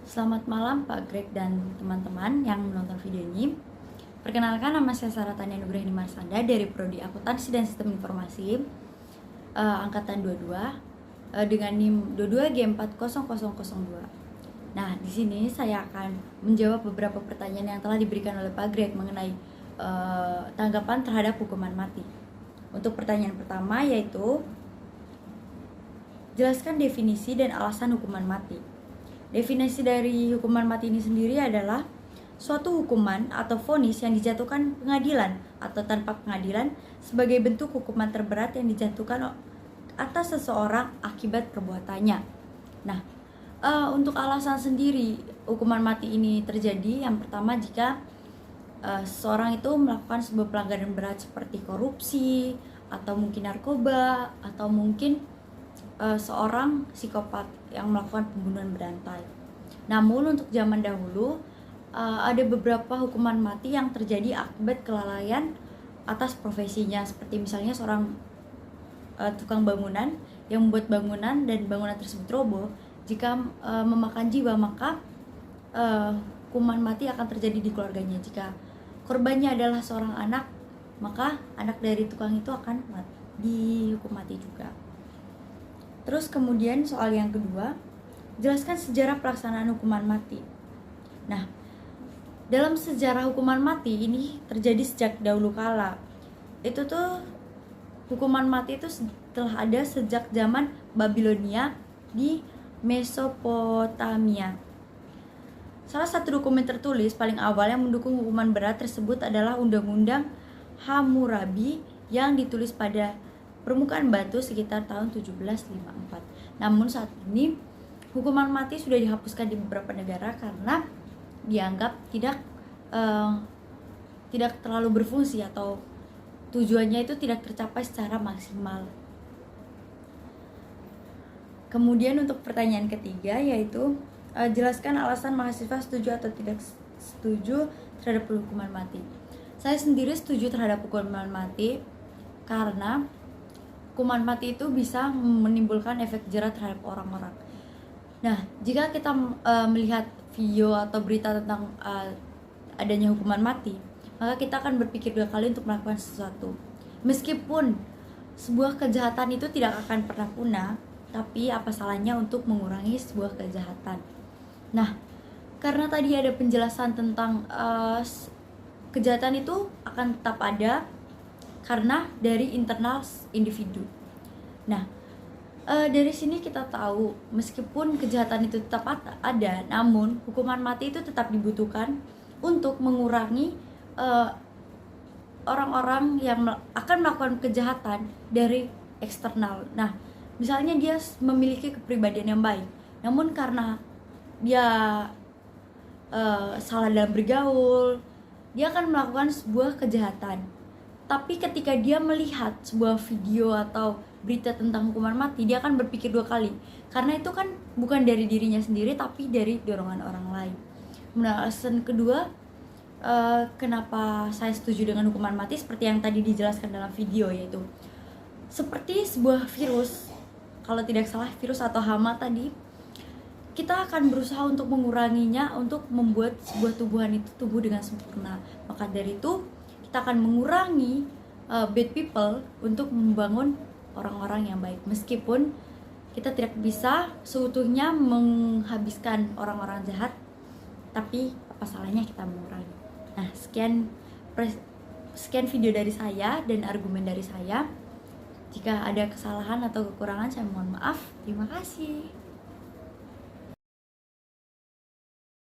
Selamat malam Pak Greg dan teman-teman yang menonton video ini. Perkenalkan, nama saya Sarah Tania Nugrahini Marsanda dari Prodi Akuntansi dan Sistem Informasi angkatan 22 dengan NIM 22G40002. Nah, di sini saya akan menjawab beberapa pertanyaan yang telah diberikan oleh Pak Greg mengenai tanggapan terhadap hukuman mati. Untuk pertanyaan pertama yaitu, jelaskan definisi dan alasan hukuman mati. Definisi dari hukuman mati ini sendiri adalah suatu hukuman atau vonis yang dijatuhkan pengadilan atau tanpa pengadilan sebagai bentuk hukuman terberat yang dijatuhkan atas seseorang akibat perbuatannya. Nah, untuk alasan sendiri hukuman mati ini terjadi, yang pertama jika seseorang itu melakukan sebuah pelanggaran berat seperti korupsi atau mungkin narkoba atau mungkin seorang psikopat yang melakukan pembunuhan berantai. Namun untuk zaman dahulu ada beberapa hukuman mati yang terjadi akibat kelalaian atas profesinya, seperti misalnya seorang tukang bangunan yang membuat bangunan dan bangunan tersebut roboh. Jika memakan jiwa, maka hukuman mati akan terjadi di keluarganya. Jika korbannya adalah seorang anak, maka anak dari tukang itu akan dihukum mati juga. Terus kemudian soal yang kedua, jelaskan sejarah pelaksanaan hukuman mati. Nah, dalam sejarah hukuman mati ini terjadi sejak dahulu kala. Itu tuh hukuman mati itu telah ada sejak zaman Babilonia di Mesopotamia. Salah satu dokumen tertulis paling awal yang mendukung hukuman berat tersebut adalah Undang-Undang Hammurabi yang ditulis pada permukaan batu sekitar tahun 1754. Namun saat ini hukuman mati sudah dihapuskan di beberapa negara karena dianggap tidak terlalu berfungsi atau tujuannya itu tidak tercapai secara maksimal. Kemudian untuk pertanyaan ketiga yaitu, jelaskan alasan mahasiswa setuju atau tidak setuju terhadap hukuman mati. Saya sendiri setuju terhadap hukuman mati karena hukuman mati itu bisa menimbulkan efek jerah terhadap orang-orang. Nah, jika kita melihat video atau berita tentang adanya hukuman mati, maka kita akan berpikir dua kali untuk melakukan sesuatu. Meskipun sebuah kejahatan itu tidak akan pernah punah, tapi apa salahnya untuk mengurangi sebuah kejahatan. Nah, karena tadi ada penjelasan tentang kejahatan itu akan tetap ada karena dari internal individu. Nah, dari sini kita tahu meskipun kejahatan itu tetap ada, namun hukuman mati itu tetap dibutuhkan untuk mengurangi orang-orang yang akan melakukan kejahatan dari eksternal. Nah, misalnya dia memiliki kepribadian yang baik, namun karena dia salah dalam bergaul, dia akan melakukan sebuah kejahatan. Tapi ketika dia melihat sebuah video atau berita tentang hukuman mati, dia akan berpikir dua kali, karena itu kan bukan dari dirinya sendiri tapi dari dorongan orang lain. Nah, alasan kedua kenapa saya setuju dengan hukuman mati seperti yang tadi dijelaskan dalam video, yaitu seperti sebuah virus, kalau tidak salah virus atau hama tadi, kita akan berusaha untuk menguranginya, untuk membuat sebuah tubuhan itu tumbuh dengan sempurna. Maka dari itu kita akan mengurangi bad people untuk membangun orang-orang yang baik. Meskipun kita tidak bisa seutuhnya menghabiskan orang-orang jahat, tapi apa salahnya kita mengurangi. Nah, sekian video dari saya dan argumen dari saya. Jika ada kesalahan atau kekurangan, saya mohon maaf. Terima kasih.